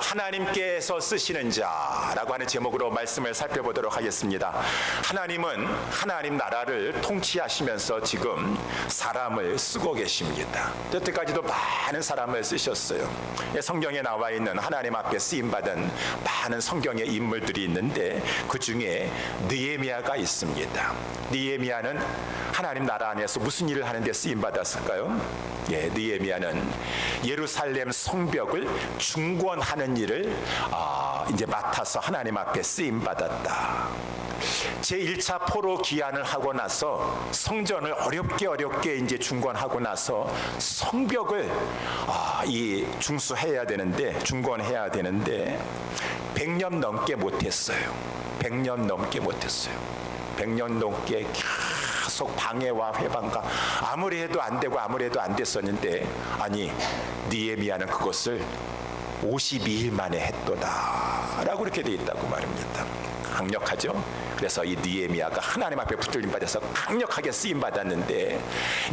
하나님께서 쓰시는 자라고 하는 제목으로 말씀을 살펴보도록 하겠습니다. 하나님은 하나님 나라를 통치하시면서 지금 사람을 쓰고 계십니다. 여태까지도 많은 사람을 쓰셨어요. 성경에 나와 있는 하나님 앞에 쓰임받은 많은 성경의 인물들이 있는데 그 중에 느헤미야가 있습니다. 느헤미야는 하나님 나라 안에서 무슨 일을 하는데 쓰임받았을까요? 느헤미야는 예루살렘 성벽을 중건하는 일을 이제 맡아서 하나님 앞에 쓰임받았다. 제1차 포로 귀환을 하고 나서 성전을 어렵게 이제 중건하고 나서 성벽을 중수해야 되는데, 중건해야 되는데 100년 넘게 못했어요. 100년 넘게 못했어요. 100년 넘게 계속 방해와 회방과 아무리 해도 안 되고 아무리 해도 안 됐었는데, 느헤미야는 그것을 52일 만에 했도다 라고 이렇게 돼 있다고 말입니다. 강력하죠? 그래서 이 느헤미야가 하나님 앞에 붙들림 받아서 강력하게 쓰임 받았는데,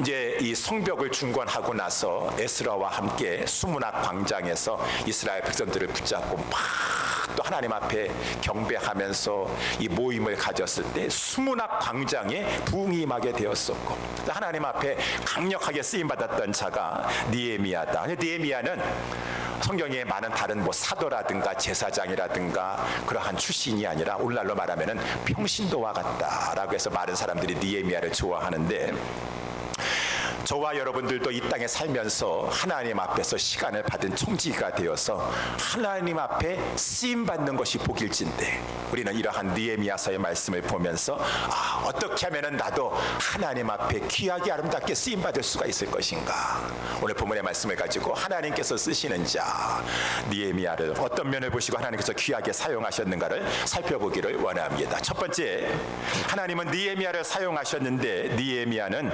이제 이 성벽을 중건하고 나서 에스라와 함께 수문학 광장에서 이스라엘 백성들을 붙잡고 막 또 하나님 앞에 경배하면서 이 모임을 가졌을 때 수문학 광장에 부흥이 임하게 되었었고, 하나님 앞에 강력하게 쓰임 받았던 자가 느헤미야다. 느헤미야는 성경에 많은 다른 사도라든가 제사장이라든가 그러한 출신이 아니라 오늘날로 말하면은 평신도와 같다라고 해서 많은 사람들이 느헤미야를 좋아하는데, 저와 여러분들도 이 땅에 살면서 하나님 앞에서 시간을 받은 청지기가 되어서 하나님 앞에 쓰임받는 것이 복일진데, 우리는 이러한 느헤미야서의 말씀을 보면서 어떻게 하면 나도 하나님 앞에 귀하게 아름답게 쓰임받을 수가 있을 것인가. 오늘 본문의 말씀을 가지고 하나님께서 쓰시는 자 느헤미야를 어떤 면을 보시고 하나님께서 귀하게 사용하셨는가를 살펴보기를 원합니다. 첫 번째, 하나님은 느헤미야를 사용하셨는데 느헤미야는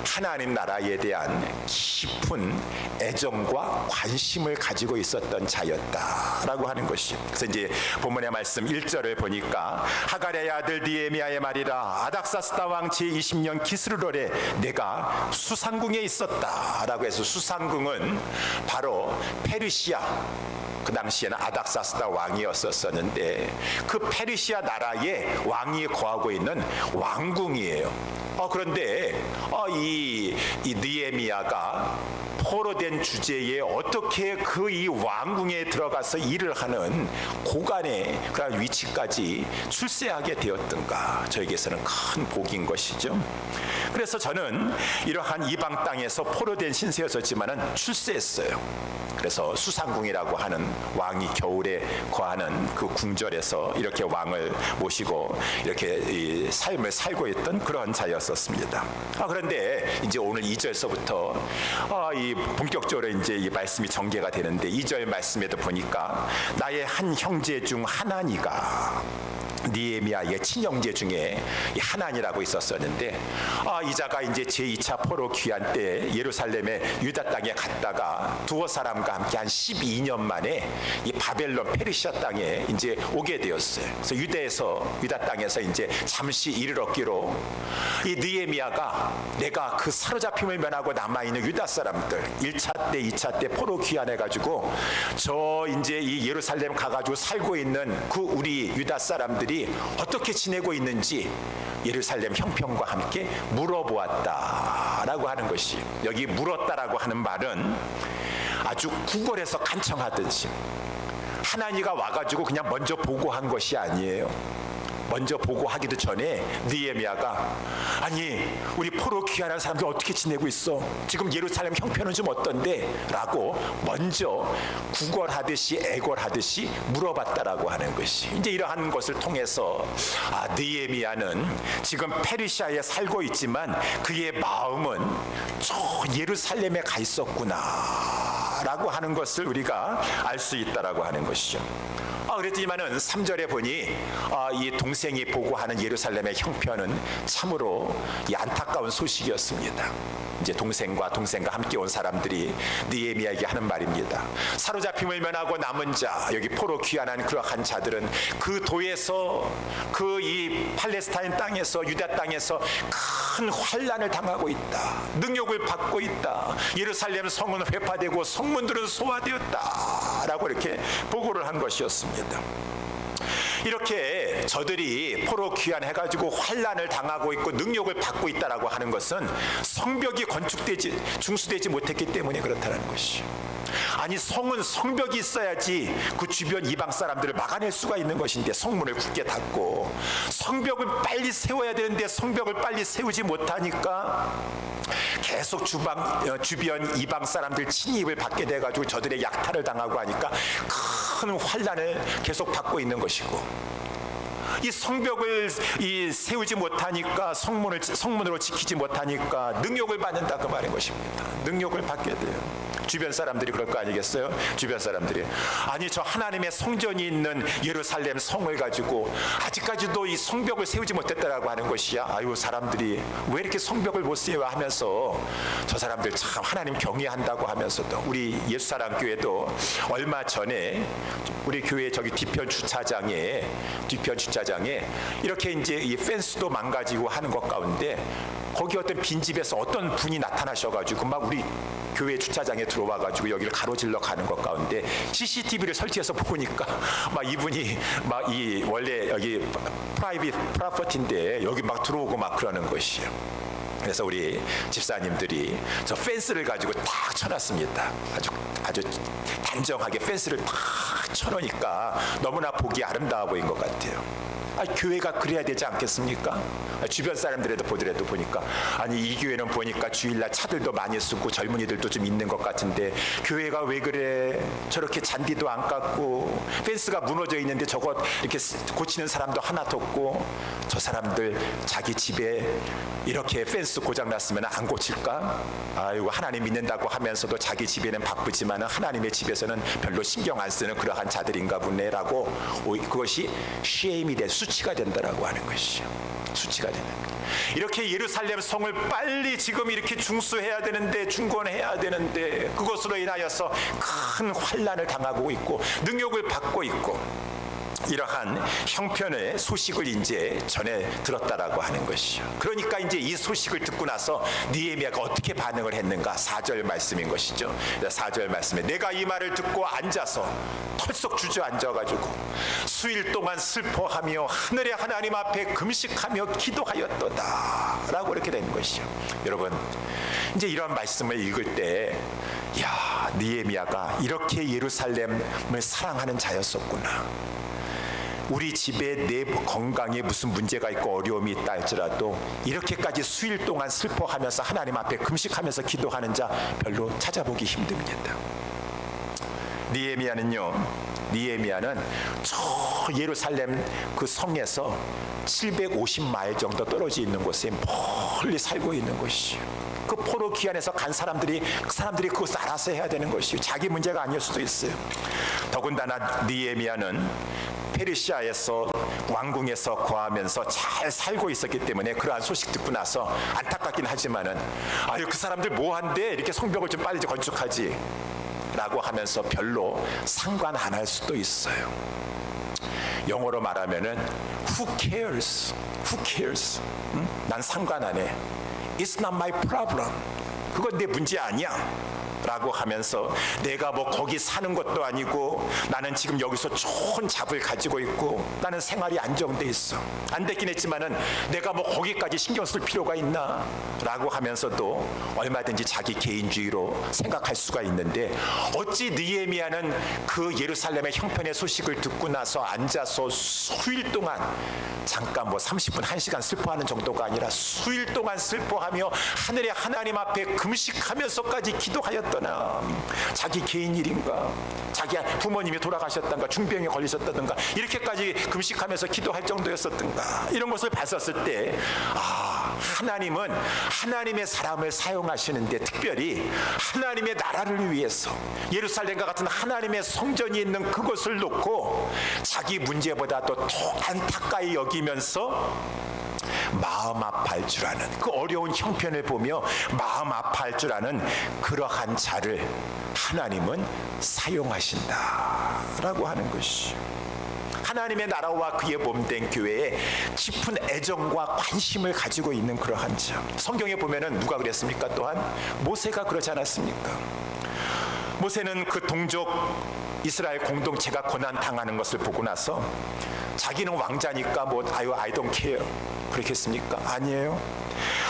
하나님 나라에 대한 깊은 애정과 관심을 가지고 있었던 자였다라고 하는 것이. 그래서 이제 본문의 말씀 1절을 보니까 하갈의 아들 느헤미야의 말이라, 아닥사스다 왕 제20년 기스르롤에 내가 수상궁에 있었다라고 해서, 수상궁은 바로 페르시아, 그 당시에는 아닥사스다 왕이었었는데 그 페르시아 나라의 왕이 거하고 있는 왕궁이에요. 그런데 이 느헤미야가 포로된 주제에 어떻게 그 이 왕궁에 들어가서 일을 하는 고관의 그런 위치까지 출세하게 되었던가, 저에게서는 큰 복인 것이죠. 그래서 저는 이러한 이방 땅에서 포로된 신세였었지만은 출세했어요. 그래서 수상궁이라고 하는 왕이 겨울에 거하는 그 궁전에서 이렇게 왕을 모시고 이렇게 이 삶을 살고 있던 그런 자였었습니다. 그런데 이제 오늘 2절서부터 이 본격적으로 이제 이 말씀이 전개가 되는데, 2절 말씀에도 보니까 나의 한 형제 중 하나니가, 느헤미야의 친형제 중에 하나니라고 있었었는데, 이 자가 이제 제2차 포로 귀환 때 예루살렘의 유다 땅에 갔다가 두어 사람과 함께 한 12년 만에 이 바벨론 페르시아 땅에 이제 오게 되었어요. 그래서 유다 땅에서 이제 잠시 일을 얻기로 이 느헤미야가 내가 그 사로잡힘을 면하고 남아있는 유다 사람들 1차 때 2차 때 포로 귀환해가지고 저 이제 이 예루살렘 가가지고 살고 있는 그 우리 유다 사람들이 어떻게 지내고 있는지 예루살렘 형편과 함께 물어보았다라고 하는 것이, 여기 물었다라고 하는 말은 아주 구걸해서 간청하듯이 하나니가 와가지고 그냥 먼저 보고한 것이 아니에요. 먼저 보고하기도 전에 느헤미야가 우리 포로 귀환한 사람들 어떻게 지내고 있어? 지금 예루살렘 형편은 좀 어떤데? 라고 먼저 구걸하듯이 애걸하듯이 물어봤다라고 하는 것이, 이제 이러한 것을 통해서 느헤미야는 지금 페르시아에 살고 있지만 그의 마음은 저 예루살렘에 가 있었구나 라고 하는 것을 우리가 알 수 있다라고 하는 것이죠. 그랬지만은 3절에 보니 이 동생이 보고하는 예루살렘의 형편은 참으로 이 안타까운 소식이었습니다. 이제 동생과 함께 온 사람들이 느헤미야에게 하는 말입니다. 사로잡힘을 면하고 남은 자, 여기 포로 귀환한 그러한 자들은 그 도에서, 그 이 팔레스타인 땅에서, 유다 땅에서 큰 환난을 당하고 있다. 능욕을 받고 있다. 예루살렘 성은 회파되고 성문들은 소화되었다라고 이렇게 보고를 한 것이었습니다. 이렇게 저들이 포로 귀환해가지고 환난을 당하고 있고 능욕을 받고 있다라고 하는 것은 성벽이 중수되지 못했기 때문에 그렇다는 것이죠. 아니, 성은 성벽이 있어야지 그 주변 이방 사람들을 막아낼 수가 있는 것인데 성문을 굳게 닫고 성벽을 빨리 세워야 되는데 성벽을 빨리 세우지 못하니까 계속 주변 이방 사람들 침입을 받게 돼가지고 저들의 약탈을 당하고 하니까 큰 환난을 계속 받고 있는 것이고, 이 성벽을 세우지 못하니까 성문으로 지키지 못하니까 능욕을 받는다 그 말인 것입니다. 능욕을 받게 돼요. 주변 사람들이 그럴 거 아니겠어요? 주변 사람들이 아니, 저 하나님의 성전이 있는 예루살렘 성을 가지고 아직까지도 이 성벽을 세우지 못했다라고 하는 것이야. 아유, 사람들이 왜 이렇게 성벽을 못 세워 하면서 저 사람들 참 하나님 경외한다고 하면서도, 우리 예수사랑교회도 얼마 전에 우리 교회 저기 뒤편 주차장에 이렇게 이제 이 펜스도 망가지고 하는 것 가운데 거기 어떤 빈집에서 어떤 분이 나타나셔가지고 막 우리 교회 주차장에 들어와가지고 여기를 가로질러 가는 것 가운데 CCTV를 설치해서 보니까 막 이분이 막 이 원래 여기 프라이빗 프로퍼티인데 여기 막 들어오고 막 그러는 것이에요. 그래서 우리 집사님들이 저 펜스를 가지고 탁 쳐놨습니다. 아주 단정하게 펜스를 탁 쳐놓으니까 너무나 보기 아름다워 보인 것 같아요. 교회가 그래야 되지 않겠습니까? 주변 사람들에도 보더라도 보니까 아니, 이 교회는 보니까 주일날 차들도 많이 쓰고 젊은이들도 좀 있는 것 같은데 교회가 왜 그래? 저렇게 잔디도 안 깎고 펜스가 무너져 있는데 저거 이렇게 고치는 사람도 하나도 없고, 저 사람들 자기 집에 이렇게 펜스 고장났으면 안 고칠까? 아이고, 하나님 믿는다고 하면서도 자기 집에는 바쁘지만 하나님의 집에서는 별로 신경 안 쓰는 그러한 자들인가 보네라고, 그것이 쉐임이 된, 수치가 된다라고 하는 것이죠. 수치가 되는 거예요. 이렇게 예루살렘 성을 빨리 지금 이렇게 중수해야 되는데, 중건해야 되는데 그것으로 인하여서 큰 환난을 당하고 있고 능욕을 받고 있고, 이러한 형편의 소식을 이제 전해 들었다라고 하는 것이죠. 그러니까 이제 이 소식을 듣고 나서 느헤미야가 어떻게 반응을 했는가? 4절 말씀인 것이죠. 4절 말씀에 내가 이 말을 듣고 앉아서 털썩 주저앉아가지고 수일 동안 슬퍼하며 하늘의 하나님 앞에 금식하며 기도하였도다 라고 이렇게 된 것이죠. 여러분, 이제 이런 말씀을 읽을 때, 야, 느헤미야가 이렇게 예루살렘을 사랑하는 자였었구나. 우리 집에 내 건강에 무슨 문제가 있고 어려움이 있다 할지라도 이렇게까지 수일 동안 슬퍼하면서 하나님 앞에 금식하면서 기도하는 자 별로 찾아보기 힘듭니다. 느헤미야는 저 예루살렘 그 성에서 750마일 정도 떨어져 있는 곳에 멀리 살고 있는 것이죠. 그 포로 귀환에서 간 사람들이 그것을 알아서 해야 되는 것이요, 자기 문제가 아닐 수도 있어요. 더군다나 느헤미야는 페르시아에서 왕궁에서 거하면서 잘 살고 있었기 때문에 그러한 소식 듣고 나서 안타깝긴 하지만은 아유, 그 사람들 뭐한데 이렇게 성벽을 좀 빨리 건축하지 라고 하면서 별로 상관 안 할 수도 있어요. 영어로 말하면은 who cares? 응? 난 상관 안 해. It's not my problem. 그건 내 문제 아니야 라고 하면서 내가 뭐 거기 사는 것도 아니고 나는 지금 여기서 좋은 잡을 가지고 있고 나는 생활이 안정돼 있어. 안 됐긴 했지만은 내가 뭐 거기까지 신경 쓸 필요가 있나 라고 하면서도 얼마든지 자기 개인주의로 생각할 수가 있는데, 어찌 느헤미야는 그 예루살렘의 형편의 소식을 듣고 나서 앉아서 수일 동안, 잠깐 뭐 30분 1시간 슬퍼하는 정도가 아니라 수일 동안 슬퍼하며 하늘의 하나님 앞에 금식하면서까지 기도하였더나. 자기 개인 일인가, 자기 부모님이 돌아가셨던가, 중병에 걸리셨다든가 이렇게까지 금식하면서 기도할 정도였었던가, 이런 것을 봤었을 때, 하나님은 하나님의 사람을 사용하시는데 특별히 하나님의 나라를 위해서 예루살렘과 같은 하나님의 성전이 있는 그것을 놓고 자기 문제보다도 더 안타까이 여기면서 마음 아파할 줄 아는, 그 어려운 형편을 보며 마음 아파할 줄 아는 그러한 자를 하나님은 사용하신다라고 하는 것이죠. 하나님의 나라와 그의 몸된 교회에 깊은 애정과 관심을 가지고 있는 그러한 자. 성경에 보면은 누가 그랬습니까? 또한 모세가 그러지 않았습니까? 모세는 그 동족 이스라엘 공동체가 고난 당하는 것을 보고 나서 자기는 왕자니까 I don't care 그렇겠습니까? 아니에요.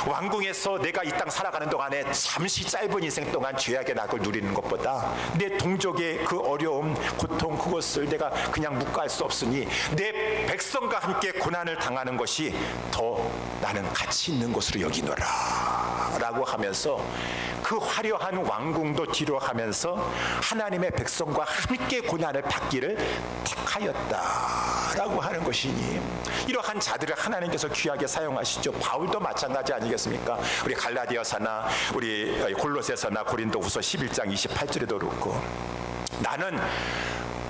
왕궁에서 내가 이 땅 살아가는 동안에 잠시 짧은 인생 동안 죄악의 낙을 누리는 것보다 내 동족의 그 어려움, 고통 그것을 내가 그냥 묵과할 수 없으니 내 백성과 함께 고난을 당하는 것이 더 나는 가치 있는 것으로 여기노라 라고 하면서 그 화려한 왕궁도 뒤로 하면서 하나님의 백성과 함께 고난을 받기를 택하였다라고 하는 것이니 이러한 자들을 하나님께서 귀하게 사용하시죠. 바울도 마찬가지 아니겠습니까? 우리 갈라디아서나 우리 골로새서나 고린도후서 11장 28절에도 그렇고 나는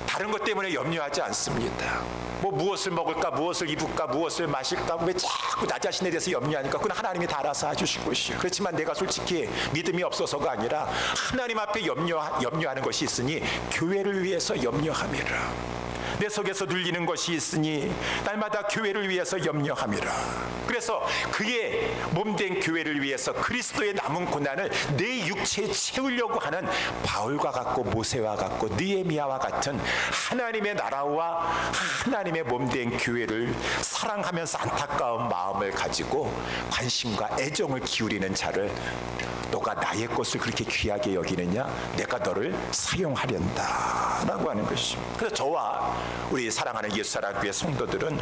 다른 것 때문에 염려하지 않습니다. 무엇을 먹을까, 무엇을 입을까, 무엇을 마실까, 왜 자꾸 나 자신에 대해서 염려하니까 그건 하나님이 다 알아서 해주실 것이요. 그렇지만 내가 솔직히 믿음이 없어서가 아니라 하나님 앞에 염려하는 것이 있으니 교회를 위해서 염려함이라. 내 속에서 눌리는 것이 있으니 날마다 교회를 위해서 염려함이라. 그래서 그의 몸된 교회를 위해서 그리스도의 남은 고난을 내 육체에 채우려고 하는 바울과 같고 모세와 같고 느헤미야와 같은 하나님의 나라와 하나님의 몸된 교회를 사랑하면서 안타까운 마음을 가지고 관심과 애정을 기울이는 자를 너가 나의 것을 그렇게 귀하게 여기느냐? 내가 너를 사용하련다 라고 하는 것이죠. 그래서 저와 우리 사랑하는 예수사랑교회 성도들은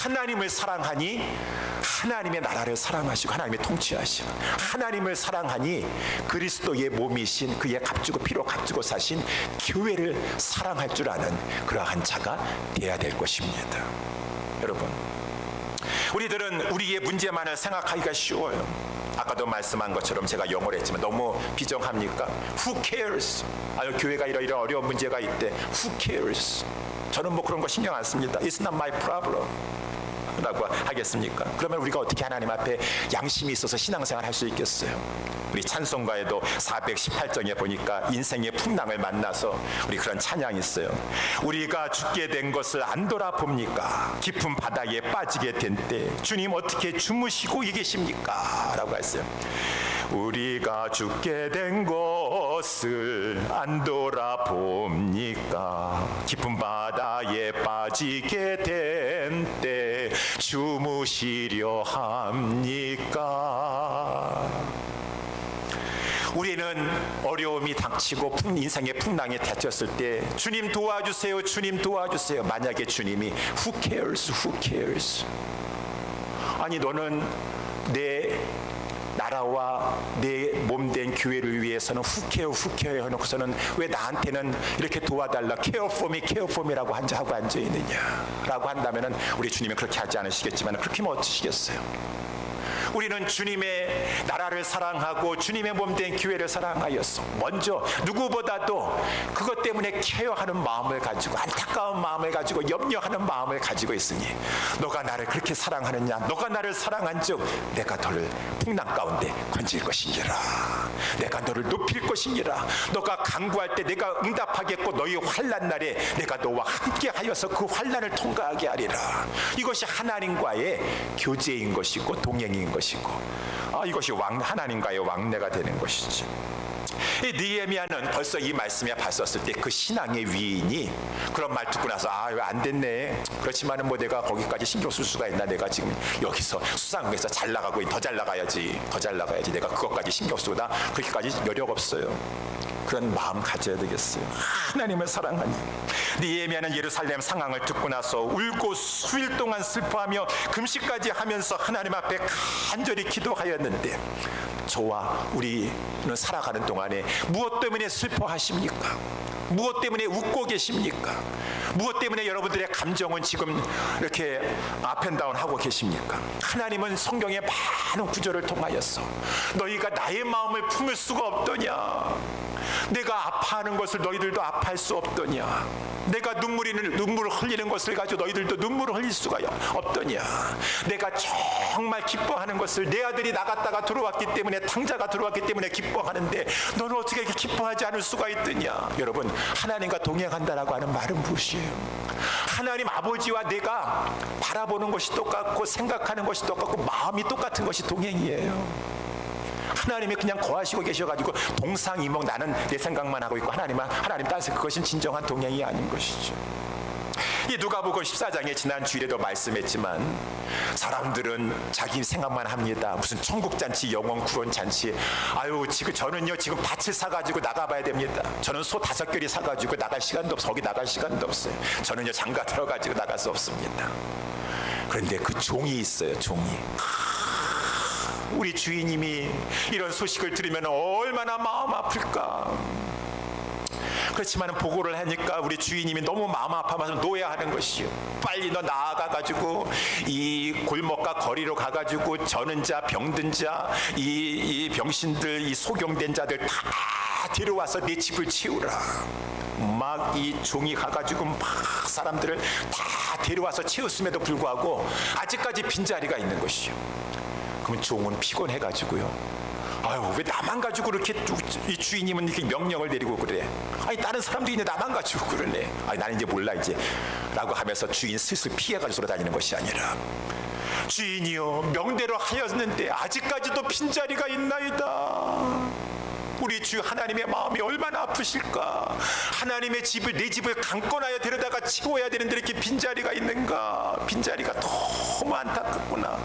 하나님을 사랑하니 하나님의 나라를 사랑하시고 하나님의 통치하시고 하나님을 사랑하니 그리스도의 몸이신 그의 값주고 피로 값주고 사신 교회를 사랑할 줄 아는 그러한 자가 되어야 될 것입니다. 여러분, 우리들은 우리의 문제만을 생각하기가 쉬워요. 아까도 말씀한 것처럼 제가 영어를 했지만 너무 비정합니까? Who cares? 아유, 교회가 이런 어려운 문제가 있대. Who cares? 저는 그런 거 신경 안 씁니다. It's not my problem 라고 하겠습니까? 그러면 우리가 어떻게 하나님 앞에 양심이 있어서 신앙생활 할 수 있겠어요? 우리 찬송가에도 418장에 보니까 인생의 풍랑을 만나서 우리 그런 찬양이 있어요. 우리가 죽게 된 것을 안 돌아봅니까? 깊은 바다에 빠지게 된 때 주님 어떻게 주무시고 계십니까? 라고 했어요. 우리가 죽게 된 것을 안 돌아봅니까? 깊은 바다에 빠지게 된 때 주무시려 합니까? 우리는 어려움이 닥치고 인생의 풍랑에 닥쳤을 때 주님 도와주세요, 주님 도와주세요. 만약에 주님이 Who cares? Who cares? 아니 너는 내 나라와 내 몸된 교회를 위해서는 후케어 해놓고서는 왜 나한테는 이렇게 도와달라 케어 포미라고 하고 앉아있느냐라고 한다면 우리 주님은 그렇게 하지 않으시겠지만 그렇게 하면 어찌시겠어요? 우리는 주님의 나라를 사랑하고 주님의 몸된 교회를 사랑하였어. 먼저 누구보다도 그것 때문에 케어하는 마음을 가지고 안타까운 마음을 가지고 염려하는 마음을 가지고 있으니 너가 나를 그렇게 사랑하느냐? 너가 나를 사랑한 즉 내가 너를 풍랑 가운데 건질 것이니라. 내가 너를 높일 것이니라. 너가 간구할 때 내가 응답하겠고 너희 환난 날에 내가 너와 함께 하여서 그 환난을 통과하게 하리라. 이것이 하나님과의 교제인 것이고 동행인 것이고 이것이 하나님과의 왕래가 되는 것이지. 느헤미야는 벌써 이 말씀에 봤었을 때 그 신앙의 위인이 그런 말 듣고 나서 왜 안 됐네. 그렇지만은 내가 거기까지 신경 쓸 수가 있나? 내가 지금 여기서 수상에서 잘 나가고 더 잘 나가야지. 내가 그것까지 신경 쓰고 나 그렇게까지 여력 없어요. 그런 마음 가져야 되겠어요. 하나님을 사랑하니. 느헤미야는 예루살렘 상황을 듣고 나서 울고 수일 동안 슬퍼하며 금식까지 하면서 하나님 앞에 간절히 기도하였는데 저와 우리는 살아가는 동안에 무엇 때문에 슬퍼하십니까? 무엇 때문에 웃고 계십니까? 무엇 때문에 여러분들의 감정은 지금 이렇게 업앤다운 하고 계십니까? 하나님은 성경의 많은 구절을 통하여서 너희가 나의 마음을 품을 수가 없더냐? 내가 아파하는 것을 너희들도 아파할 수 없더냐? 내가 눈물을 흘리는 것을 가지고 너희들도 눈물을 흘릴 수가 없더냐? 내가 정말 기뻐하는 것을 내 아들이 나갔다가 들어왔기 때문에 탕자가 들어왔기 때문에 기뻐하는데 너는 어떻게 이렇게 기뻐하지 않을 수가 있더냐? 여러분, 하나님과 동행한다라고 하는 말은 무엇이에요? 하나님 아버지와 내가 바라보는 것이 똑같고 생각하는 것이 똑같고 마음이 똑같은 것이 동행이에요. 하나님이 그냥 거하시고 계셔가지고 동상이몽 나는 내 생각만 하고 있고 하나님 따라서 그것은 진정한 동행이 아닌 것이죠. 이 누가복음 14장에 지난 주일에도 말씀했지만 사람들은 자기 생각만 합니다. 무슨 천국잔치, 영원 구원잔치. 아유 저는요 지금 밭을 사가지고 나가봐야 됩니다. 저는 소 5결이 사가지고 나갈 시간도 없어. 거기 나갈 시간도 없어요. 저는요 장가 들어가지고 나갈 수 없습니다. 그런데 그 종이 있어요. 종이. 우리 주인님이 이런 소식을 들으면 얼마나 마음 아플까. 그렇지만 보고를 하니까 우리 주인님이 너무 마음 아파서 노예하는 것이요. 빨리 너 나아가가지고 이 골목과 거리로 가가지고 저는 자, 병든 자, 이 병신들, 이 소경된 자들 다 데려와서 내 집을 채우라. 막 이 종이 가가지고 막 사람들을 다 데려와서 채웠음에도 불구하고 아직까지 빈자리가 있는 것이요. 그러면 종은 피곤해가지고요. 아유 왜 나만 가지고 이렇게 이 주인님은 이렇게 명령을 내리고 그래. 아니 다른 사람도 있는데 나만 가지고 그러네. 아니 나는 이제 몰라 이제 라고 하면서 주인 슬슬 피해가지고 돌아다니는 것이 아니라 주인이여 명대로 하였는데 아직까지도 빈자리가 있나이다. 우리 주 하나님의 마음이 얼마나 아프실까. 하나님의 집을 내 집을 강권하여 데려다가 채워야 되는데 이렇게 빈자리가 있는가. 빈자리가 너무 안타깝구나.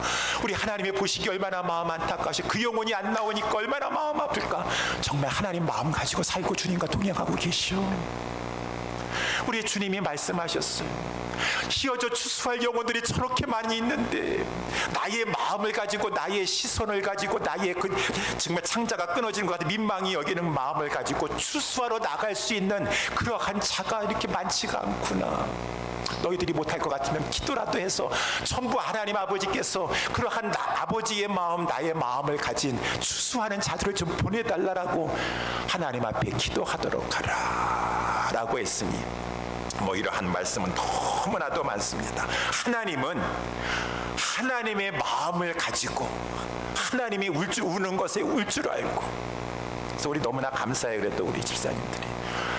우리 하나님의 보시기 얼마나 마음 안타까우시. 그 영혼이 안 나오니까 얼마나 마음 아플까. 정말 하나님 마음 가지고 살고 주님과 동행하고 계시오. 우리 주님이 말씀하셨어요. 휘어져 추수할 영혼들이 저렇게 많이 있는데 나의 마음을 가지고 나의 시선을 가지고 나의 그 정말 창자가 끊어지는 것 같은 민망히 여기는 마음을 가지고 추수하러 나갈 수 있는 그러한 자가 이렇게 많지가 않구나. 너희들이 못할 것 같으면 기도라도 해서 전부 하나님 아버지께서 그러한 아버지의 마음 나의 마음을 가진 추수하는 자들을 좀 보내달라고 하나님 앞에 기도하도록 하라 라고 했으니 뭐 이러한 말씀은 너무나도 많습니다. 하나님은 하나님의 마음을 가지고 하나님이 우는 것에 울 줄 알고. 그래서 우리 너무나 감사해요. 그래도 우리 집사님들이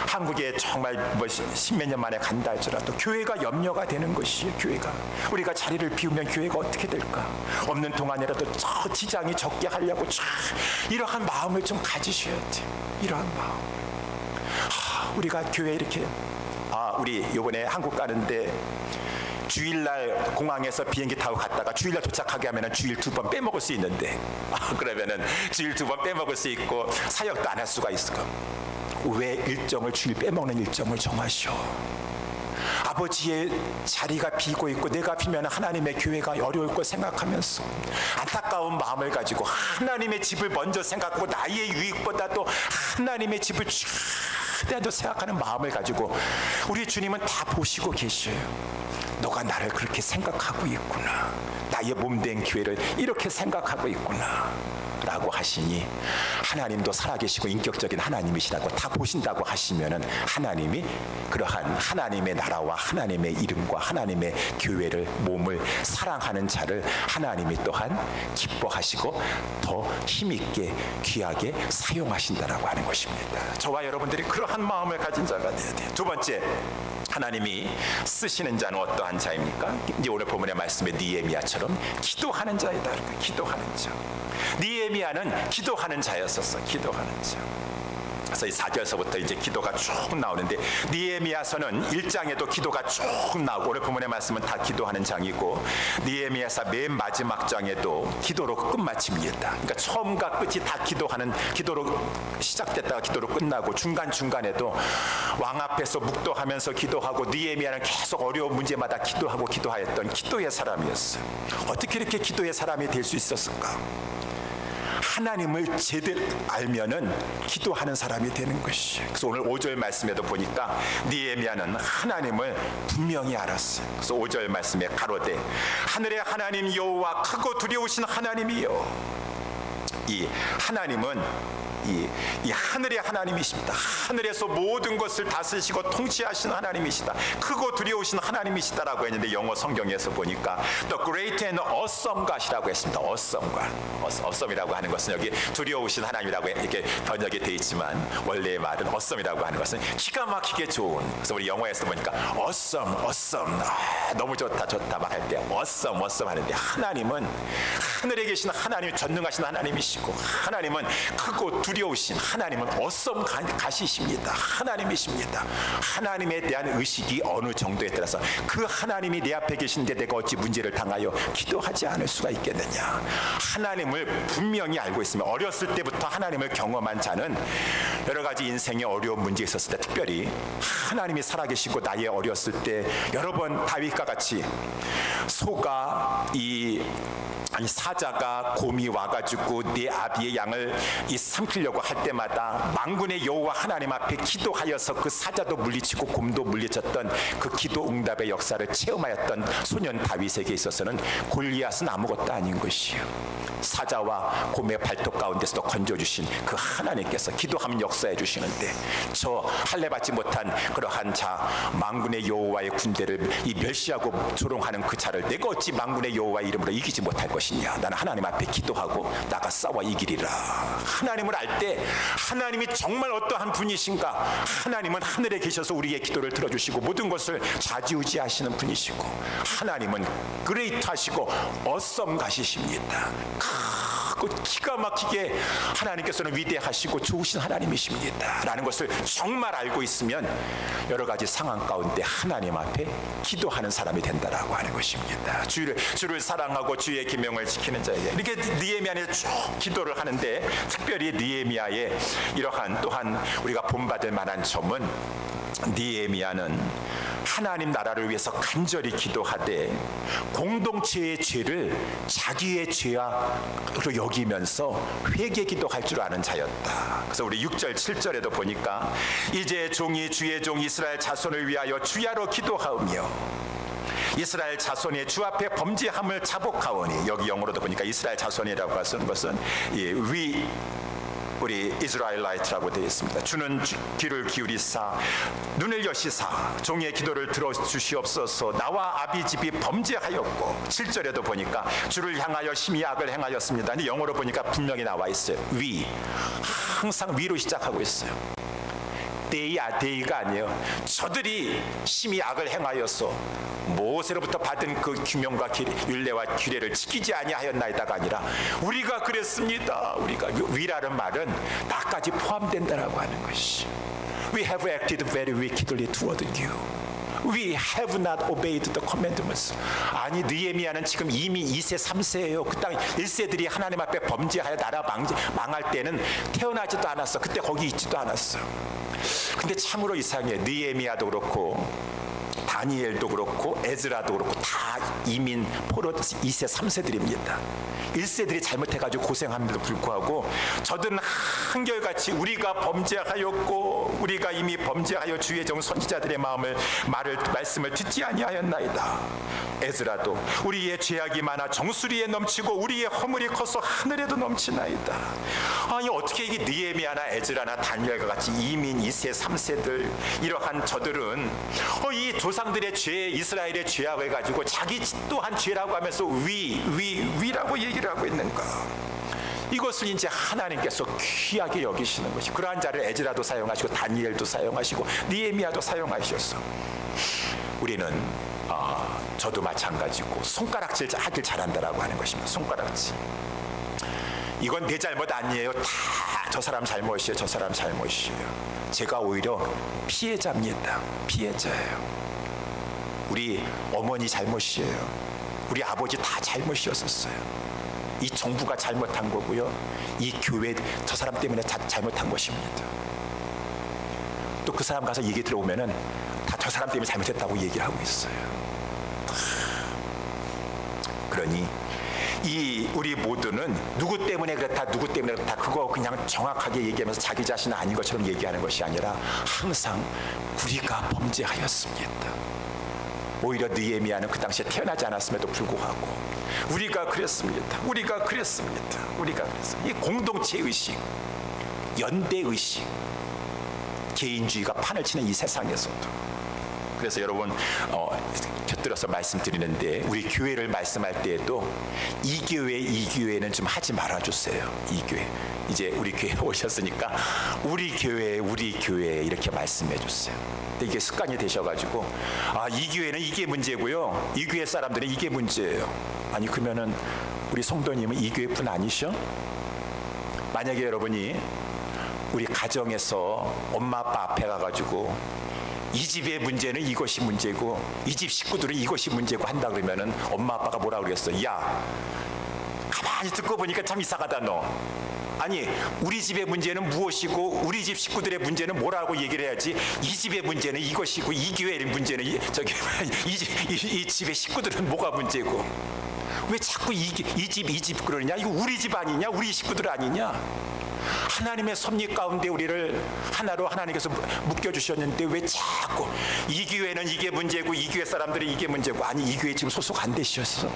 한국에 정말 뭐 십몇 년 만에 간다 할지라도 교회가 염려가 되는 것이에요. 교회가 우리가 자리를 비우면 교회가 어떻게 될까. 없는 동안이라도 저 지장이 적게 하려고 이러한 마음을 좀 가지셔야 돼요. 이러한 마음. 우리가 교회 이렇게 우리 이번에 한국 가는데 주일날 공항에서 비행기 타고 갔다가 주일날 도착하게 하면은 주일 2번 빼먹을 수 있는데 그러면은 주일 2번 빼먹을 수 있고 사역도 안 할 수가 있을까. 왜 일정을 주일 빼먹는 일정을 정하셔. 아버지의 자리가 비고 있고 내가 비면 하나님의 교회가 어려울 걸 생각하면서 안타까운 마음을 가지고 하나님의 집을 먼저 생각하고 나의 유익보다도 하나님의 집을 최대한도 생각하는 마음을 가지고 우리 주님은 다 보시고 계셔요. 너가 나를 그렇게 생각하고 있구나. 나의 몸된 교회를 이렇게 생각하고 있구나 라고 하시니 하나님도 살아계시고 인격적인 하나님이시라고 다 보신다고 하시면은 하나님이 그러한 하나님의 나라와 하나님의 이름과 하나님의 교회를 몸을 사랑하는 자를 하나님이 또한 기뻐하시고 더 힘있게 귀하게 사용하신다라고 하는 것입니다. 저와 여러분들이 그러한 마음을 가진 자가 되어야 돼요. 두 번째, 하나님이 쓰시는 자는 어떠한 자입니까? 이제 오늘 본문의 말씀에 느헤미야처럼 기도하는 자이다. 기도하는 자. 느헤미야는 기도하는 자였었어. 기도하는 자. 그래서 이 4절서부터 이제 기도가 쭉 나오는데 느헤미야서는 1장에도 기도가 쭉 나오고 오늘 본문의 말씀은 다 기도하는 장이고 느헤미야서 맨 마지막 장에도 기도로 끝마칩니다. 그러니까 처음과 끝이 다 기도로 시작됐다가 기도로 끝나고 중간중간에도 왕 앞에서 묵도하면서 기도하고 느헤미야는 계속 어려운 문제마다 기도하였던 기도의 사람이었어요. 어떻게 이렇게 기도의 사람이 될 수 있었을까? 하나님을 제대로 알면은 기도하는 사람이 되는 것이에요. 그래서 오늘 5절 말씀에도 보니까 느헤미야는 하나님을 분명히 알았어요. 그래서 5절 말씀에 가로되 하늘의 하나님 여호와 크고 두려우신 하나님이요. 이 하나님은 이 하늘의 하나님이십니다. 하늘에서 모든 것을 다스리시고 통치하시는 하나님이시다. 크고 두려우신 하나님이시다라고 했는데 영어 성경에서 보니까 The Great and Awesome God이라고 했습니다. Awesome God. Awesome이라고 하는 것은 여기 두려우신 하나님이라고 이렇게 번역이 되어 있지만 원래의 말은 Awesome이라고 하는 것은 기가 막히게 좋은. 그래서 우리 영어에서 보니까 Awesome, Awesome. 너무 좋다, 좋다 막 할 때 Awesome, Awesome 하는데 하나님은 하늘에 계신 하나님, 전능하신 하나님이시고 하나님은 크고 두려우신 하나님은 Awesome 가시십니다. 하나님이십니다. 하나님에 대한 의식이 어느 정도에 따라서 그 하나님이 내 앞에 계신데 내가 어찌 문제를 당하여 기도하지 않을 수가 있겠느냐. 하나님을 분명히 알고 있으면 어렸을 때부터 하나님을 경험한 자는 여러 가지 인생의 어려운 문제 있었을 때 특별히 하나님이 살아계시고 나의 어렸을 때 여러 번 다윗과 같이 소가 사자가 곰이 와가지고 내 아비의 양을 삼키려고 할 때마다 만군의 여호와 하나님 앞에 기도하여서 그 사자도 물리치고 곰도 물리쳤던 그 기도 응답의 역사를 체험하였던 소년 다윗에게 있어서는 골리앗은 아무것도 아닌 것이요 사자와 곰의 발톱 가운데서도 건져주신 그 하나님께서 기도하면 역사해 주시는데 저 할례받지 못한 그러한 자 만군의 여호와의 군대를 멸시하고 조롱하는 그 자를 내가 어찌 만군의 여호와의 이름으로 이기지 못할 것이냐. 나는 하나님 앞에 기도하고 나가 싸워 이기리라. 하나님을 알 때 하나님이 정말 어떠한 분이신가. 하나님은 하늘에 계셔서 우리의 기도를 들어주시고 모든 것을 좌지우지하시는 분이시고 하나님은 그레이트하시고 awesome 가시십니다. 크고 기가 막히게 하나님께서는 위대하시고 좋으신 하나님이십니다 라는 것을 정말 알고 있으면 여러 가지 상황 가운데 하나님 앞에 기도하는 사람이 된다라고 하는 것입니다. 주를 사랑하고 주의 계명을 지키는 자에게 이렇게 느헤미야는 쭉 기도를 하는데 특별히 느헤미야의 이러한 또한 우리가 본받을 만한 점은 느헤미야는 하나님 나라를 위해서 간절히 기도하되 공동체의 죄를 자기의 죄로 여기면서 회개 기도할 줄 아는 자였다. 그래서 우리 6절 7절에도 보니까 이제 종이 주의 종 이스라엘 자손을 위하여 주야로 기도하오며 이스라엘 자손이 주 앞에 범죄함을 자복하오니 여기 영어로도 보니까 이스라엘 자손이라고 쓰는 것은 우리 이스라엘라이트라고 되어 있습니다. 주는 귀를 기울이사 눈을 여시사 종의 기도를 들어주시옵소서. 나와 아비 집이 범죄하였고 7절에도 보니까 주를 향하여 심히 악을 행하였습니다. 근데 영어로 보니까 분명히 나와 있어요. 항상 위로 시작하고 있어요. 데이가 아니에요. 저들이 심히 악을 행하여서 모세로부터 받은 그 규명과 율례와 규례를 지키지 아니하였나이다가 아니라 우리가 그랬습니다. 우리가 위라는 말은 나까지 포함된다라고 하는 것이 We have acted very wickedly toward you. We have not obeyed the commandments. 아니 느헤미야는 지금 이미 2세 3세예요. 그 땅 1세들이 하나님 앞에 범죄하여 나라 망할 때는 태어나지도 않았어. 그때 거기 있지도 않았어. 근데 참으로 이상해. 느헤미야도 그렇고 다니엘도 그렇고 에즈라도 그렇고 다 이민 포로 2세 3세들입니다. 1세들이 잘못해가지고 고생함에도 불구하고 저들은 한결같이 우리가 범죄하였고 우리가 이미 범죄하여 주의 종 선지자들의 말씀을 듣지 아니하였나이다. 에즈라도 우리의 죄악이 많아 정수리에 넘치고 우리의 허물이 커서 하늘에도 넘치나이다. 아니 어떻게 이게 느헤미야나 에즈라나 다니엘과 같이 이민 2세 3세들 이러한 저들은 이 조상들의 죄 이스라엘의 죄악을 가지고 자기 또한 죄라고 하면서 위라고 얘기를 하고 있는가. 이것을 이제 하나님께서 귀하게 여기시는 것이 그러한 자를 에즈라도 사용하시고 다니엘도 사용하시고 느헤미야도 사용하셨어. 우리는 저도 마찬가지고 손가락질 하길 잘한다라고 하는 것입니다. 손가락질. 이건 내 잘못 아니에요. 다 저 사람 잘못이에요. 저 사람 잘못이에요. 제가 오히려 피해자입니다. 피해자예요. 우리 어머니 잘못이에요. 우리 아버지 다 잘못이었었어요. 이 정부가 잘못한 거고요. 이 교회 저 사람 때문에 잘못한 것입니다. 또 그 사람 가서 얘기 들어보면은 다 저 사람 때문에 잘못했다고 얘기를 하고 있어요. 그러니 우리 모두는 누구 때문에 그렇다 그거 그냥 정확하게 얘기하면서 자기 자신은 아닌 것처럼 얘기하는 것이 아니라 항상 우리가 범죄하였습니다. 오히려 느헤미야는 그 당시에 태어나지 않았음에도 불구하고 우리가 그랬습니다. 이 공동체 의식. 연대의식, 개인주의가 판을 치는 이 세상에서도. 그래서 여러분 곁들여서 말씀드리는데, 우리 교회를 말씀할 때에도 이 교회는 좀 하지 말아주세요. 이 교회, 이제 우리 교회 오셨으니까 우리 교회 이렇게 말씀해 주세요. 근데 이게 습관이 되셔가지고 이 교회는 이게 문제고요, 이 교회 사람들은 이게 문제예요. 아니, 그러면은 우리 성도님은 이 교회뿐 아니셔? 만약에 여러분이 우리 가정에서 엄마 아빠 앞에 가가지고 이 집의 문제는 이것이 문제고 이 집 식구들은 이것이 문제고 한다 그러면은 엄마 아빠가 뭐라 그랬어? 야, 가만히 듣고 보니까 참 이상하다 너. 아니, 우리 집의 문제는 무엇이고 우리 집 식구들의 문제는 뭐라고 얘기를 해야지. 이 집의 문제는 이것이고 이 교회의 문제는 이 집의 식구들은 뭐가 문제고. 왜 자꾸 이 집 그러느냐? 이거 우리 집 아니냐? 우리 식구들 아니냐? 하나님의 섭리 가운데 우리를 하나로 하나님께서 묶여주셨는데 왜 자꾸 이 교회는 이게 문제고 이 교회 사람들은 이게 문제고. 아니, 이 교회 지금 소속 안 되셨어.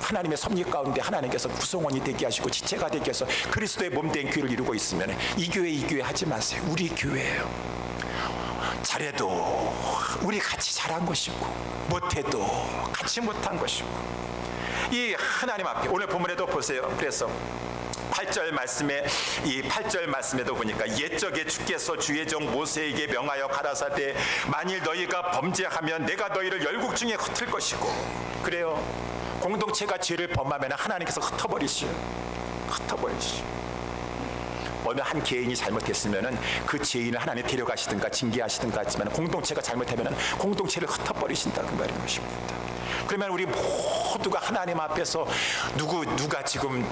하나님의 섭리 가운데 하나님께서 구성원이 되게 하시고 지체가 되게 해서 그리스도의 몸된 교회를 이루고 있으면 이 교회 하지 마세요. 우리 교회예요. 잘해도 우리 같이 잘한 것이고 못해도 같이 못한 것이고. 이 하나님 앞에 오늘 본문에도 보세요. 그래서 8절 말씀에도 보니까 옛적에 주께서 주의 종 모세에게 명하여 가라사대 만일 너희가 범죄하면 내가 너희를 열국 중에 흩을 것이고. 그래요, 공동체가 죄를 범하면 하나님께서 흩어버리시오. 어느 한 개인이 잘못했으면 그 죄인을 하나님 데려가시든가 징계하시든가 하지만 공동체가 잘못하면 공동체를 흩어버리신다, 그 말인 것입니다. 그러면 우리 모두가 하나님 앞에서 누가 지금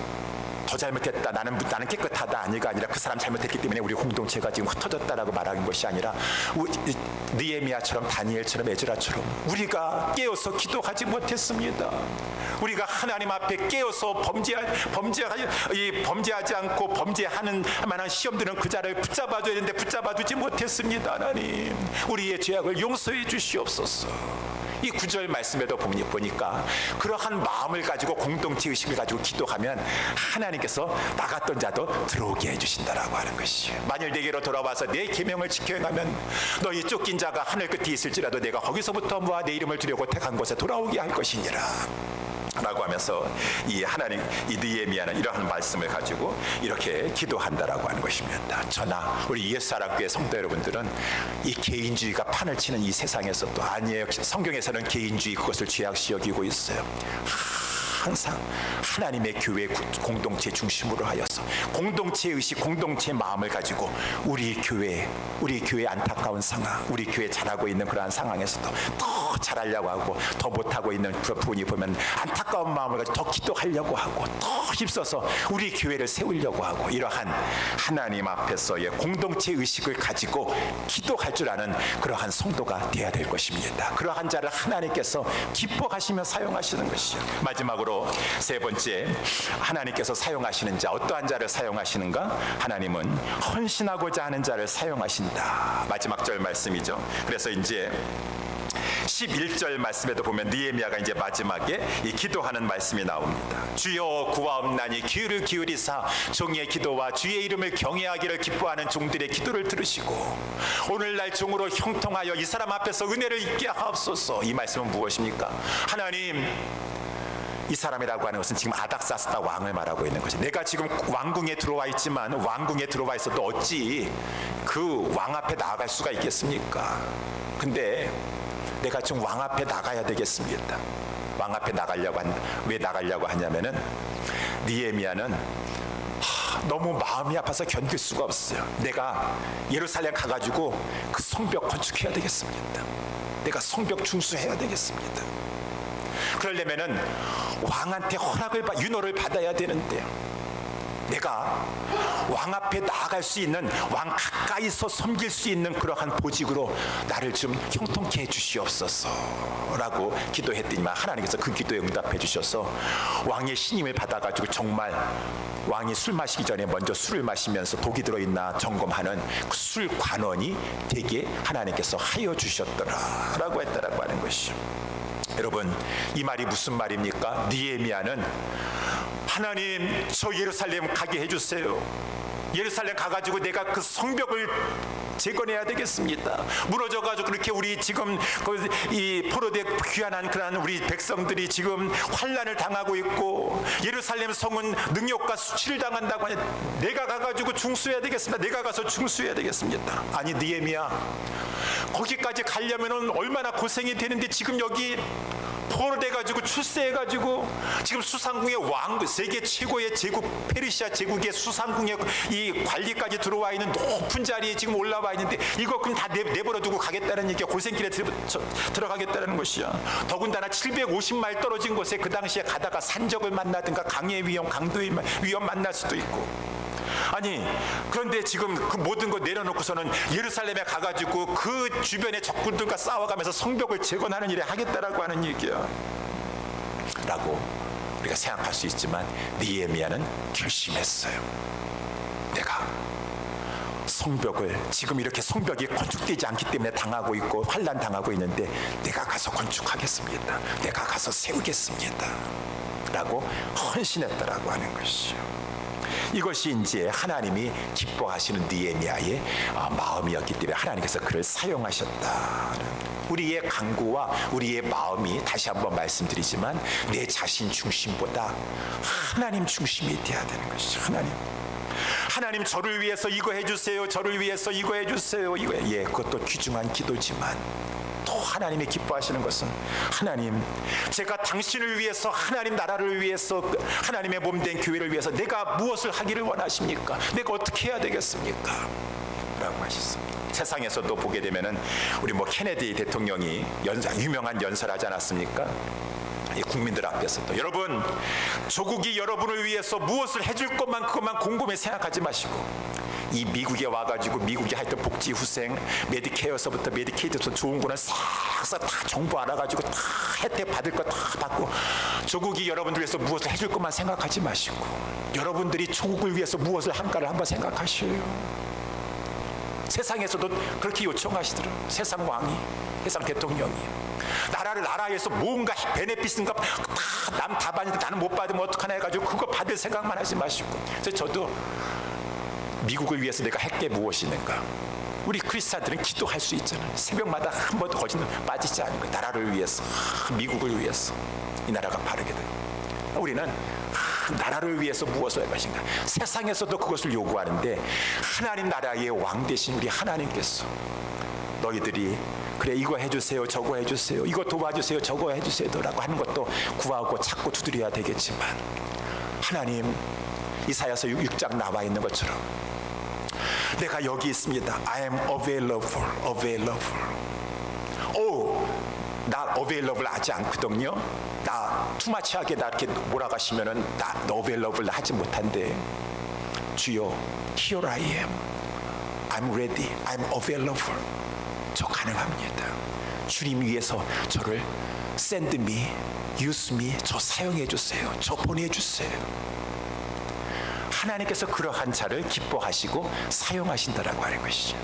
더 잘못했다, 나는 깨끗하다 아니가 아니라 그 사람 잘못했기 때문에 우리 공동체가 지금 흩어졌다라고 말하는 것이 아니라 느헤미야처럼 다니엘처럼 에즈라처럼 우리가 깨어서 기도하지 못했습니다. 우리가 하나님 앞에 깨어서 범죄하지 않고 범죄하는 만한 시험들은 그 자를 붙잡아줘야 되는데 붙잡아주지 못했습니다. 하나님, 우리의 죄악을 용서해 주시옵소서. 이 9절 말씀에도 보니까 그러한 마음을 가지고 공동체 의식을 가지고 기도하면 하나님께서 나갔던 자도 들어오게 해주신다라고 하는 것이에요. 만일 내게로 돌아와서 내 계명을 지켜 행하면 너희 쫓긴 자가 하늘 끝에 있을지라도 내가 거기서부터 모아 내 이름을 두려고 택한 곳에 돌아오게 할 것이니라 라고 하면서 이 느헤미야는 이러한 말씀을 가지고 이렇게 기도한다라고 하는 것입니다. 저나 우리 옛사랑교회 성도 여러분들은 이 개인주의가 판을 치는 이 세상에서도 아니에요. 성경에서는 개인주의 그것을 죄악시 여기고 있어요. 항상 하나님의 교회 공동체 중심으로 하여서 공동체 의식, 공동체 마음을 가지고 우리 교회 안타까운 상황, 우리 교회 잘하고 있는 그러한 상황에서도 더 잘하려고 하고 더 못하고 있는 부분이 보면 안타까운 마음을 가지고 더 기도하려고 하고 더 힘써서 우리 교회를 세우려고 하고 이러한 하나님 앞에서의 공동체 의식을 가지고 기도할 줄 아는 그러한 성도가 되어야 될 것입니다. 그러한 자를 하나님께서 기뻐하시며 사용하시는 것이요. 마지막으로 세 번째, 하나님께서 사용하시는 자, 어떠한 자를 사용하시는가? 하나님은 헌신하고자 하는 자를 사용하신다. 마지막 절 말씀이죠. 그래서 이제 11절 말씀에도 보면 느헤미야가 이제 마지막에 이 기도하는 말씀이 나옵니다. 주여 구하옵나니 귀를 기울이사 종의 기도와 주의 이름을 경외하기를 기뻐하는 종들의 기도를 들으시고 오늘날 종으로 형통하여 이 사람 앞에서 은혜를 입게 하옵소서. 이 말씀은 무엇입니까? 하나님, 이 사람이라고 하는 것은 지금 아닥사스다 왕을 말하고 있는 것이, 내가 지금 왕궁에 들어와 있지만 왕궁에 들어와 있어도 어찌 그 왕 앞에 나아갈 수가 있겠습니까? 근데 내가 지금 왕 앞에 나가야 되겠습니다. 왕 앞에 왜 나가려고 하냐면은 느헤미야는 너무 마음이 아파서 견딜 수가 없어요. 내가 예루살렘 가가지고 그 성벽 건축해야 되겠습니다. 내가 성벽 중수해야 되겠습니다. 그러려면은 왕한테 윤호를 받아야 되는데 내가 왕 앞에 나아갈 수 있는, 왕 가까이서 섬길 수 있는 그러한 보직으로 나를 좀 형통케 해주시옵소서 라고 기도했더니만 하나님께서 그 기도에 응답해 주셔서 왕의 신임을 받아가지고 정말 왕이 술 마시기 전에 먼저 술을 마시면서 독이 들어있나 점검하는 그 술 관원이 되게 하나님께서 하여 주셨더라 라고 했다라고 하는 것이죠. 여러분, 이 말이 무슨 말입니까? 느헤미야는 하나님, 저 예루살렘 가게 해주세요. 예루살렘 가가지고 내가 그 성벽을 재건해야 되겠습니다. 무너져가지고 그렇게 우리 지금 이 포로되 귀환한 그러한 우리 백성들이 지금 환난을 당하고 있고 예루살렘 성은 능욕과 수치를 당한다고 하니 내가 가가지고 중수해야 되겠습니다. 내가 가서 중수해야 되겠습니다. 아니 느헤미야, 거기까지 가려면은 얼마나 고생이 되는데 지금 여기 포로돼가지고 출세해가지고 지금 수상궁의 왕, 세계 최고의 제국 페르시아 제국의 수상궁의 이 관리까지 들어와 있는 높은 자리에 지금 올라와 있는데 이거 그럼 다 내버려두고 가겠다는 얘기야. 고생길에 들어가겠다는 것이야. 더군다나 750마일 떨어진 곳에 그 당시에 가다가 산적을 만나든가 강의 위험, 강도의 위험 만날 수도 있고. 아니 그런데 지금 그 모든 거 내려놓고서는 예루살렘에 가가지고 그 주변의 적군들과 싸워가면서 성벽을 재건하는 일에 하겠다라고 하는 얘기야 라고 우리가 생각할 수 있지만 느헤미야는 결심했어요. 내가 성벽을 지금 이렇게 성벽이 건축되지 않기 때문에 당하고 있고 환난 당하고 있는데 내가 가서 건축하겠습니다. 내가 가서 세우겠습니다 라고 헌신했다라고 하는 것이요. 이것이 이제 하나님이 기뻐하시는 느헤미야의 마음이었기 때문에 하나님께서 그를 사용하셨다. 우리의 강구와 우리의 마음이 다시 한번 말씀드리지만 내 자신 중심보다 하나님 중심이 돼야 되는 것이죠. 하나님 저를 위해서 이거 해주세요. 저를 위해서 이거 해주세요. 예, 그것도 귀중한 기도지만 또 하나님이 기뻐하시는 것은 하나님, 제가 당신을 위해서, 하나님 나라를 위해서, 하나님의 몸된 교회를 위해서 내가 무엇을 하기를 원하십니까? 내가 어떻게 해야 되겠습니까? 라고 하셨습니다. 세상에서도 보게 되면은 우리 케네디 대통령이 유명한 연설하지 않았습니까? 이 국민들 앞에서도 여러분, 조국이 여러분을 위해서 무엇을 해줄 것만 그것만 곰곰이 생각하지 마시고 이 미국에 와가지고 미국이 하여튼 복지 후생 메디케어서부터 메디케이드부터 좋은 거는 싹싹 다 정보 알아가지고 다 혜택 받을 거 다 받고 조국이 여러분들 위해서 무엇을 해줄 것만 생각하지 마시고 여러분들이 조국을 위해서 무엇을 할까를 한번 생각하셔요. 세상에서도 그렇게 요청하시더라고요. 세상 왕이, 세상 대통령이 나라에서 뭔가 베네핏인가 남 다 받는데 나는 못 받으면 어떡하나 해가지고 그거 받을 생각만 하지 마시고. 그래서 저도 미국을 위해서 내가 할 게 무엇이 있는가. 우리 크리스찬들은 기도할 수 있잖아요. 새벽마다 한 번도 거짓말 빠지지 않은 거예요. 나라를 위해서, 미국을 위해서 이 나라가 바르게 돼요. 우리는 나라를 위해서 무엇을 할 것인가. 세상에서도 그것을 요구하는데 하나님 나라의 왕 되신 우리 하나님께서 너희들이 그래 이거 해주세요, 저거 해주세요, 이거 도와주세요, 저거 해주세요 라고 하는 것도 구하고 찾고 두드려야 되겠지만 하나님, 이사야서 6장 나와 있는 것처럼 내가 여기 있습니다. I am available. 나 available 하지 않거든요. 나 투마치하게 나 이렇게 몰아가시면은 나 available 하지 못한데 주여, here I am. I'm ready. I'm available. 저 가능합니다. 주님 위해서 저를 send me, use me, 저 사용해 주세요. 저 보내 주세요. 하나님께서 그러한 자를 기뻐하시고 사용하신다라고 하는 것이죠.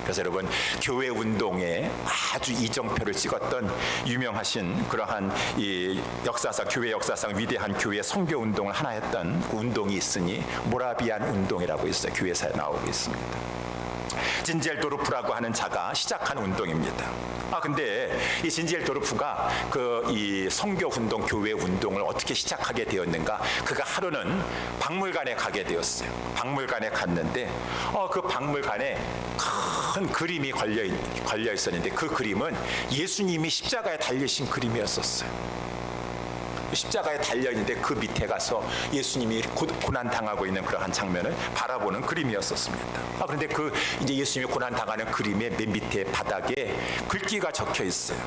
그래서 여러분, 교회 운동에 아주 이정표를 찍었던 유명하신 그러한 이 역사상, 교회 역사상 위대한 교회 선교 운동을 하나 했던 운동이 있으니 모라비안 운동이라고 있어요. 교회사에 나오고 있습니다. 진젤도르프라고 하는 자가 시작한 운동입니다. 근데 이 진젤도르프가 이 선교 운동, 교회 운동을 어떻게 시작하게 되었는가? 그가 하루는 박물관에 가게 되었어요. 박물관에 갔는데 그 박물관에 큰 그림이 걸려 있었는데 그 그림은 예수님이 십자가에 달리신 그림이었었어요. 십자가에 달려있는데 그 밑에 가서 예수님이 고난당하고 있는 그러한 장면을 바라보는 그림이었었습니다. 그런데 이제 예수님이 고난당하는 그림의 맨 밑에 바닥에 글귀가 적혀 있어요.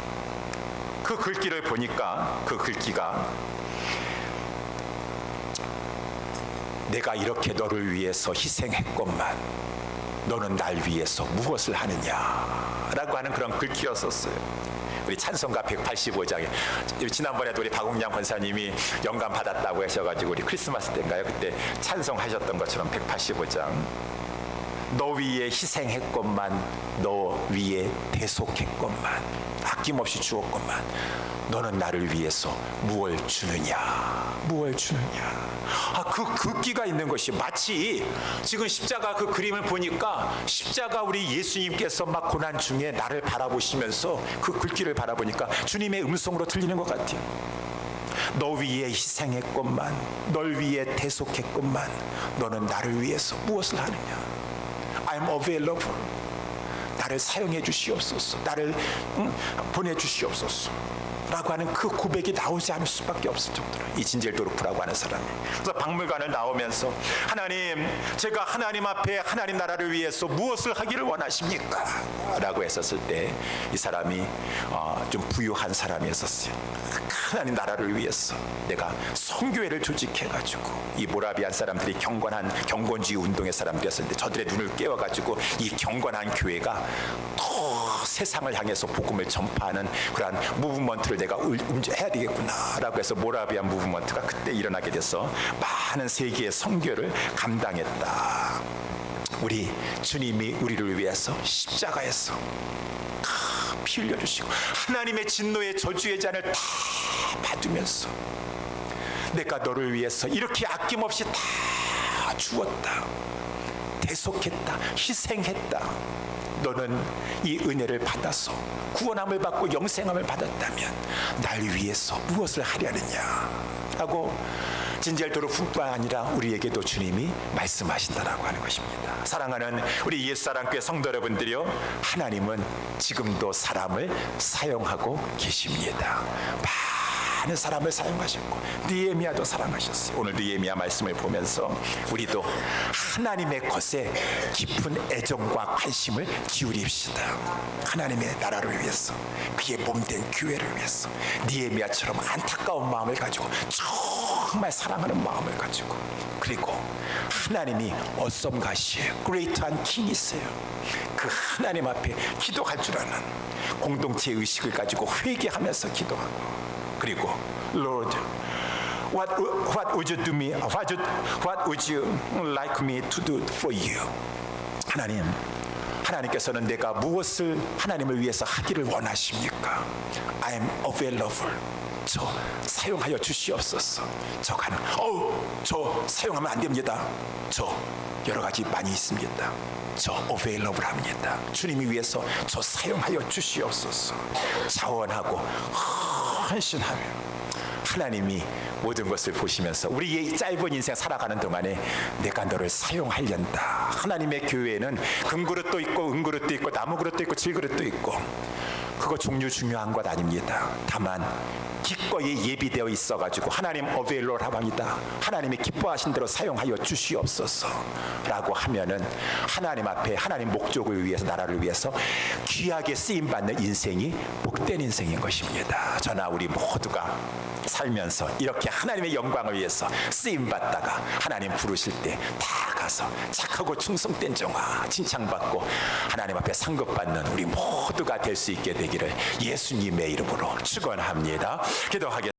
그 글귀를 보니까 그 글귀가 내가 이렇게 너를 위해서 희생했건만 너는 날 위해서 무엇을 하느냐 라고 하는 그런 글귀였었어요. 우리 찬송가 185장에 지난번에도 우리 박웅량 권사님이 영감 받았다고 하셔가지고 우리 크리스마스 때인가요? 그때 찬송하셨던 것처럼 185장 너 위에 희생했건만, 너 위에 대속했건만, 아낌없이 주었건만, 너는 나를 위해서 무엇 주느냐, 무엇 주느냐. 그 끼가 있는 것이, 마치 지금 십자가 그 그림을 보니까 십자가 우리 예수님께서 막 고난 중에 나를 바라보시면서 그 글귀를 바라보니까 주님의 음성으로 들리는 것 같아요. 너 위에 희생했건만, 널 위에 대속했건만, 너는 나를 위해서 무엇을 하느냐. I'm available. 나를 사용해 주시옵소서. 나를 보내주시옵소서 라고 하는 그 고백이 나오지 않을 수밖에 없을 정도로, 이 진젤도르프라고 하는 사람이. 그래서 박물관을 나오면서 하나님, 제가 하나님 앞에 하나님 나라를 위해서 무엇을 하기를 원하십니까? 라고 했었을 때 이 사람이 좀 부유한 사람이었어요. 하나님 나라를 위해서 내가 선교회를 조직해가지고, 이 모라비안 사람들이 경건주의 운동의 사람들이었는데 저들의 눈을 깨워가지고 이 경건한 교회가 더 세상을 향해서 복음을 전파하는 그러한 무브먼트를 내가 해야 되겠구나 라고 해서 모라비안 무브먼트가 그때 일어나게 돼서 많은 세계의 선교를 감당했다. 우리 주님이 우리를 위해서 십자가에서 피 흘려주시고 하나님의 진노의 저주의 잔을 다 받으면서 내가 너를 위해서 이렇게 아낌없이 다 주었다, 대속했다, 희생했다. 너는 이 은혜를 받아서 구원함을 받고 영생함을 받았다면 날 위해서 무엇을 하려느냐 하고 진젤도르프뿐만 아니라 우리에게도 주님이 말씀하신다라고 하는 것입니다. 사랑하는 우리 옛사랑교회 성도 여러분들이요, 하나님은 지금도 사람을 사용하고 계십니다. 많은 사람을 사용하셨고 느헤미야도 사랑하셨어요. 오늘 느헤미야 말씀을 보면서 우리도 하나님의 것에 깊은 애정과 관심을 기울입시다. 하나님의 나라를 위해서, 그의 몸된 교회를 위해서 느헤미야처럼 안타까운 마음을 가지고 정말 사랑하는 마음을 가지고, 그리고 하나님이 어썸가시에요. 그레이트한 킹이세요. 그 하나님 앞에 기도할 줄 아는 공동체 의식을 가지고 회개하면서 기도하고, 그리고 Lord, what would you do me? What would you like me to do for you? 하나님께서는 내가 무엇을 하나님을 위해서 하기를 원하십니까? I'm available. 저 사용하여 주시옵소서. 저 사용하면 안 됩니다. 저 여러 가지 많이 있습니다. 저 available 합니다. 주님이 위해서 저 사용하여 주시옵소서. 자원하고 헌신하며 하나님이 모든 것을 보시면서 우리의 짧은 인생 살아가는 동안에 내가 너를 사용하련다. 하나님의 교회에는 금그릇도 있고 은그릇도 있고 나무그릇도 있고 질그릇도 있고, 그거 종류 중요한 것 아닙니다. 다만 기꺼이 예비되어 있어가지고 하나님 어베일로 라방이다, 하나님이 기뻐하신 대로 사용하여 주시옵소서 라고 하면은 하나님 앞에 하나님 목적을 위해서, 나라를 위해서 귀하게 쓰임받는 인생이 복된 인생인 것입니다. 저나 우리 모두가 살면서 이렇게 하나님의 영광을 위해서 쓰임받다가 하나님 부르실 때 다 가서 착하고 충성된 종아 칭찬받고 하나님 앞에 상급받는 우리 모두가 될 수 있게 되기를 예수님의 이름으로 축원합니다. 기도하겠습니다.